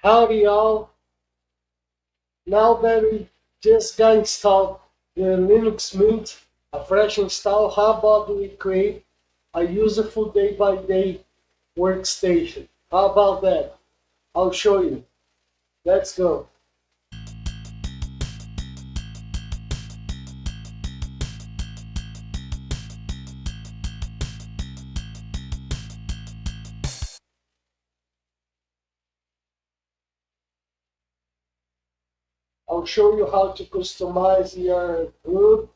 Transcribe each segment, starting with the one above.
Howdy y'all. Now that we just got installed the Linux Mint, a fresh install, how about we create a useful day-by-day workstation? How about that? I'll show you. Let's go. I'll show you how to customize your group.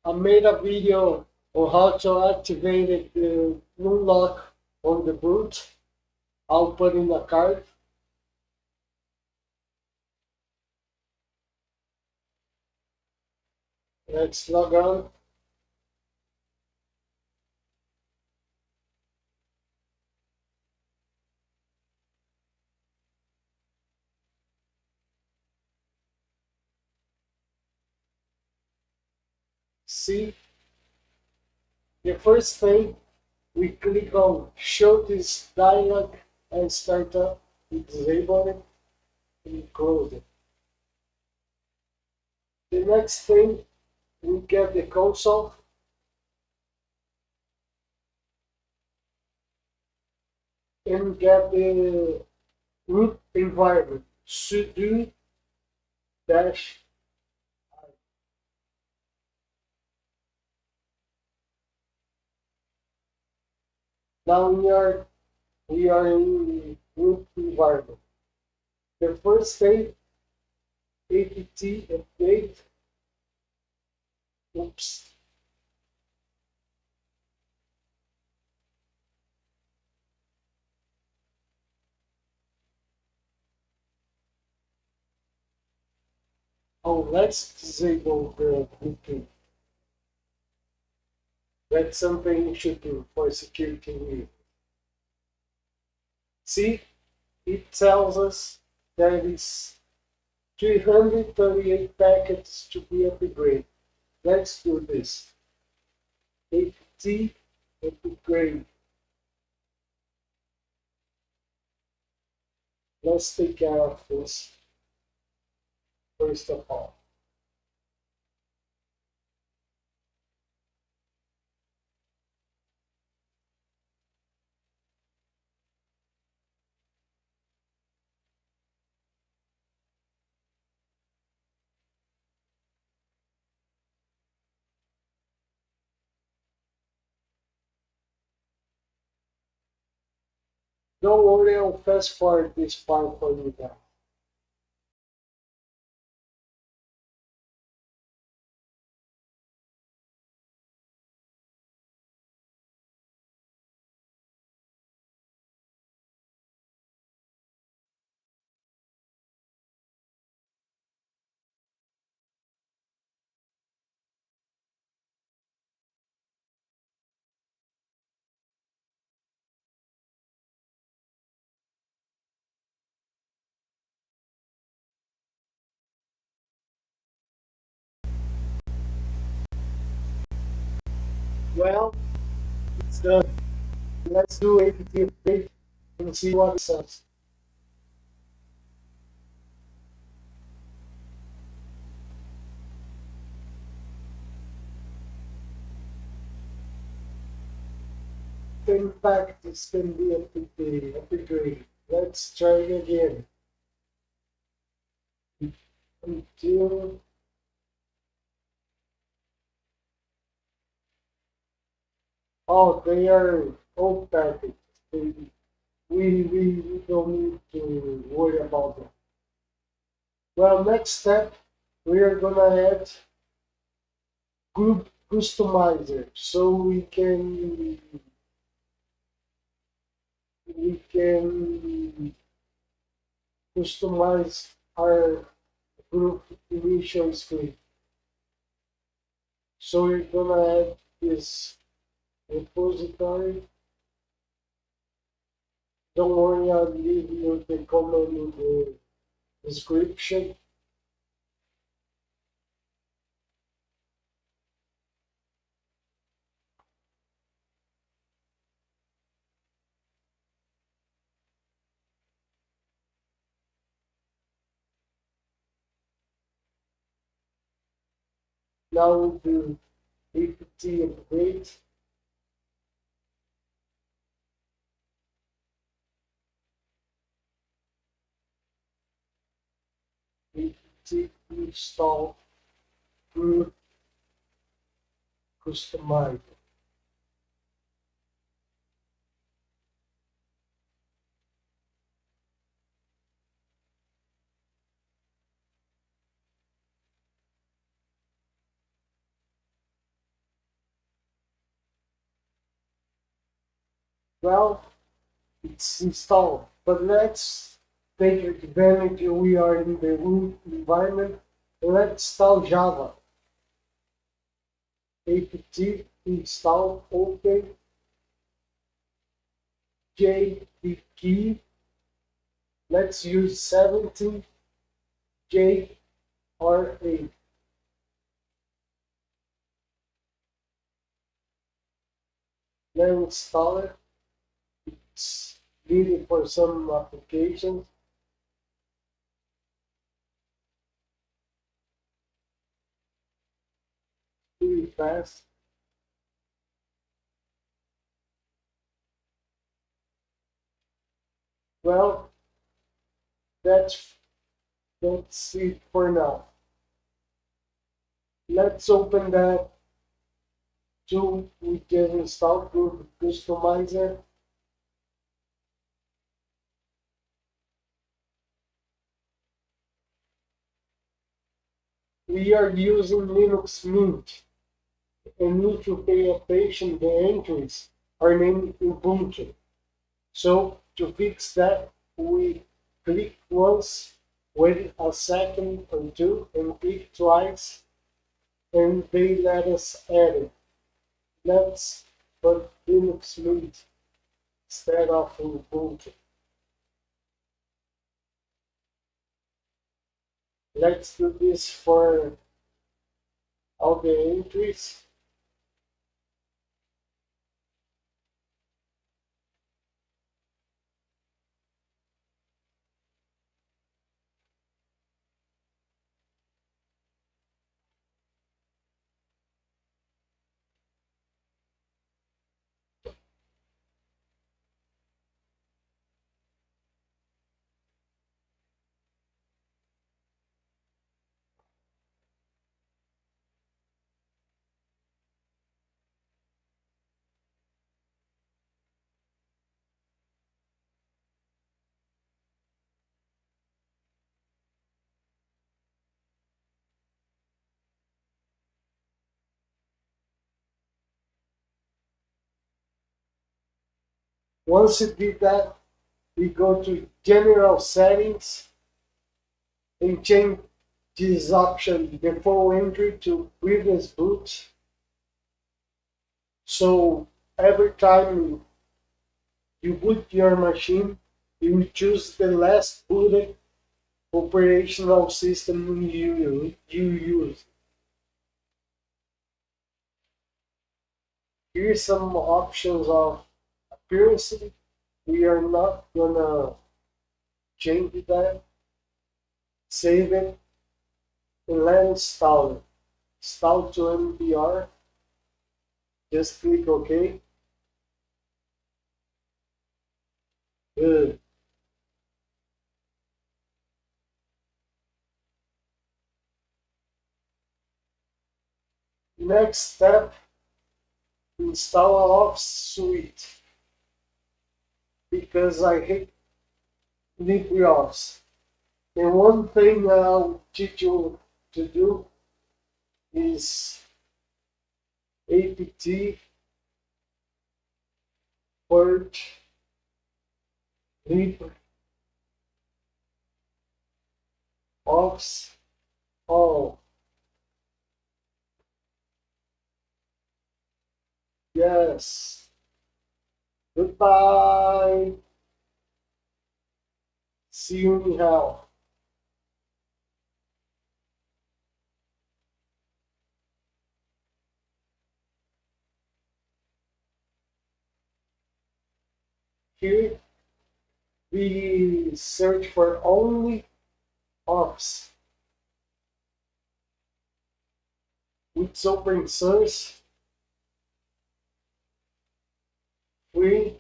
I made a video on how to activate the unlock on the boot. I'll put in a card. Let's log on. See, the first thing we click on show this dialog and start up. We disable it and close it. The next thing, we get the console and get the root environment sudo dash. Now we are in the root environment. The first thing, apt update. Oops. Oh, let's disable the booking. That's something you should do for security reasons. See, it tells us there is 338 packets to be upgraded. Let's do this. apt upgrade. Let's take care of this first of all. Don't worry, I'll fast forward this part for you guys. Well, it's done. Let's do apt update and see what it says. Impact is can be upgrade. Let's try again. Until they are old packets. We don't need to worry about them. Well, next step, we are gonna add Grub Customizer so we can customize our group initial screen. So we're gonna add this repository. Don't worry, I'll leave you the comment in the description. Now we do apt upgrade. Apt install Grub Customizer. Well, it's installed, but let's take advantage we are in the root environment. Let's install Java. Apt install open JDK. Let's use 17 JRA. Then install it. It's needed for some applications. Pretty fast. Well, that's that's it for now. Let's open that tool we just installed, Grub Customizer. We are using Linux Mint and need to pay attention the entries are named Ubuntu. So to fix that, we click once, wait a second or two, and click twice, and they let us add it. Let's put Linux Mint instead of Ubuntu. Let's do this for all the entries. Once you did that, we go to General Settings and change this option default entry to previous boot. So every time you boot your machine, you choose the last booted operational system you use. Here's some options of accuracy. We are not gonna change that. Save it and let install it. Install to MBR. Just click OK. Good. Next step, install a Office suite because I hate LibreOffice. And one thing I'll teach you to do is apt purge LibreOffice all. Yes. Goodbye. See you in hell. Here we search for only Office. It's open source, free,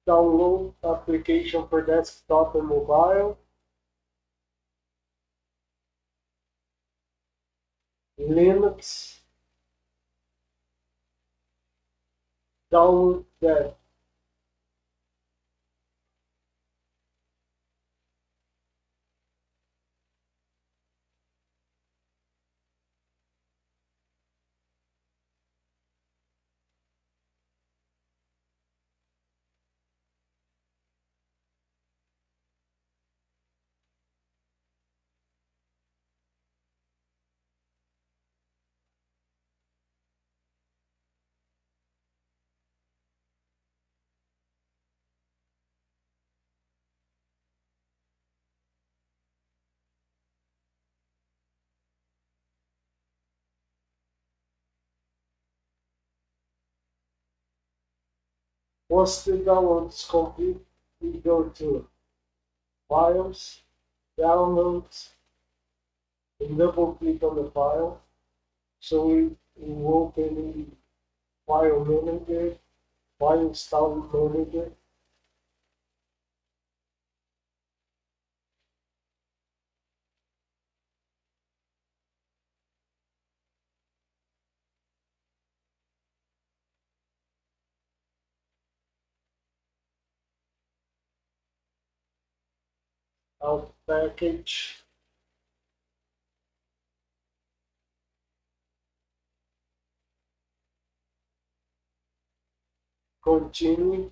download application for desktop and mobile, Linux, download that once the download is complete, we go to Files, Downloads, and double click on the file. So we will open the File Manager, File Install Manager. Our package, continue,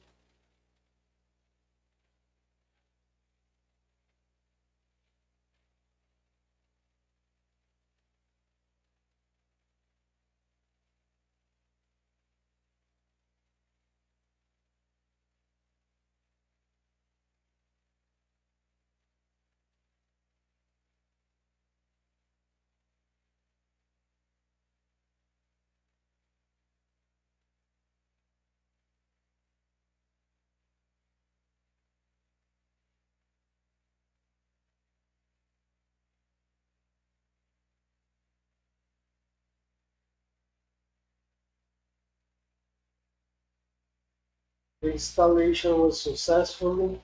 the installation was successful.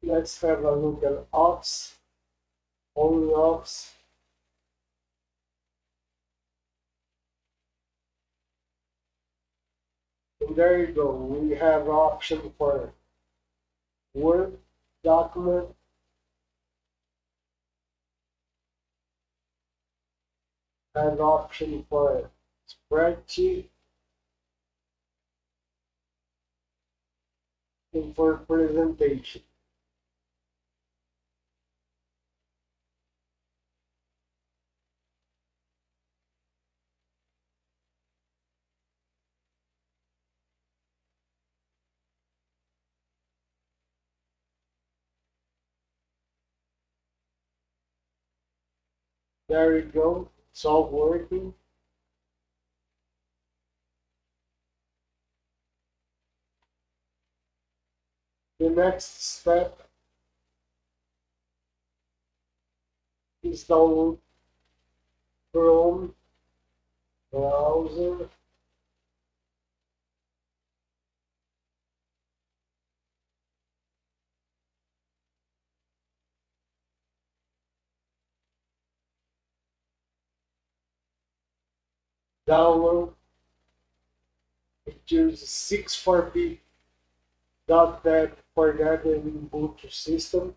Let's have a look at ops, only ops. And there you go. We have option for Word document, and option for spreadsheet, and for presentation. There you go. It's all working. The next step is download Chrome browser. Download. Choose 64-bit .NET for that and Ubuntu system.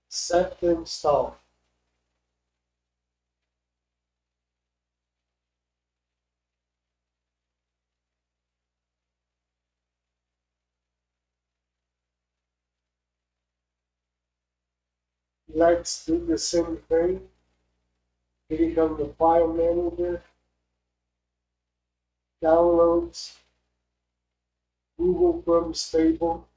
Set and install. Let's do the same thing. Click on the File Manager, Downloads, Google Chrome stable,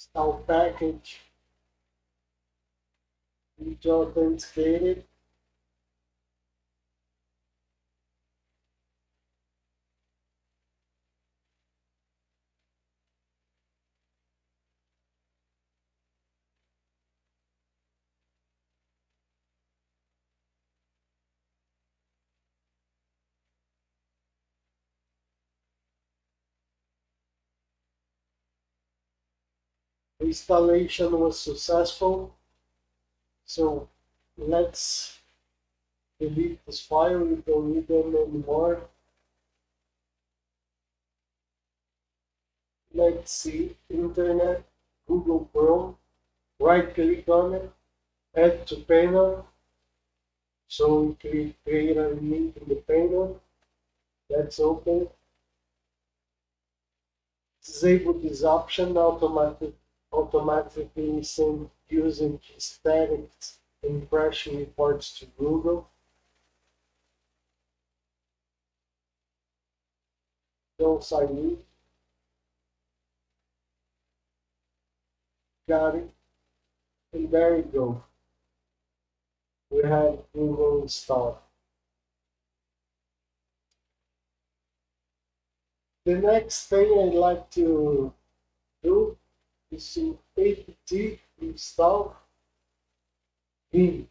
Install package, which authenticated. Installation was successful. So let's delete this file. We don't need them anymore. Let's see, Internet, Google Chrome, right click on it, add to panel. So we create a link in the panel. Let's open. Disable this option automatically send using static impression reports to Google. Don't sign in. Got it. And there you go. We have Google installed. The next thing I'd like to do is to apt install Vim.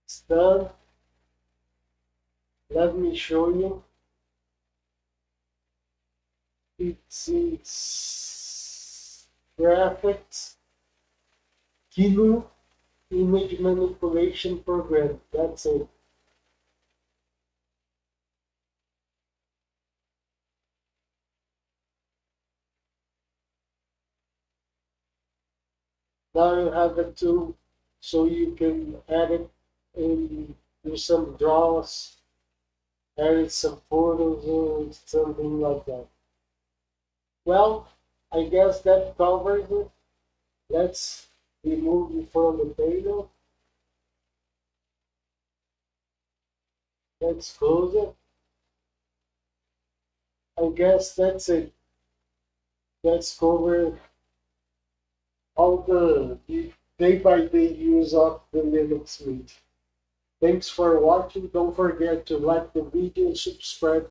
It's done. Let me show you. It's graphics, kilo, image manipulation program. That's it. Now you have a tool so you can edit and do some draws, edit some photos or something like that. Well, I guess that covers it. Let's remove it from the table. Let's close it. I guess that's it. Let's cover all the day-by-day use of the Linux Mint. Thanks for watching. Don't forget to like the video, subscribe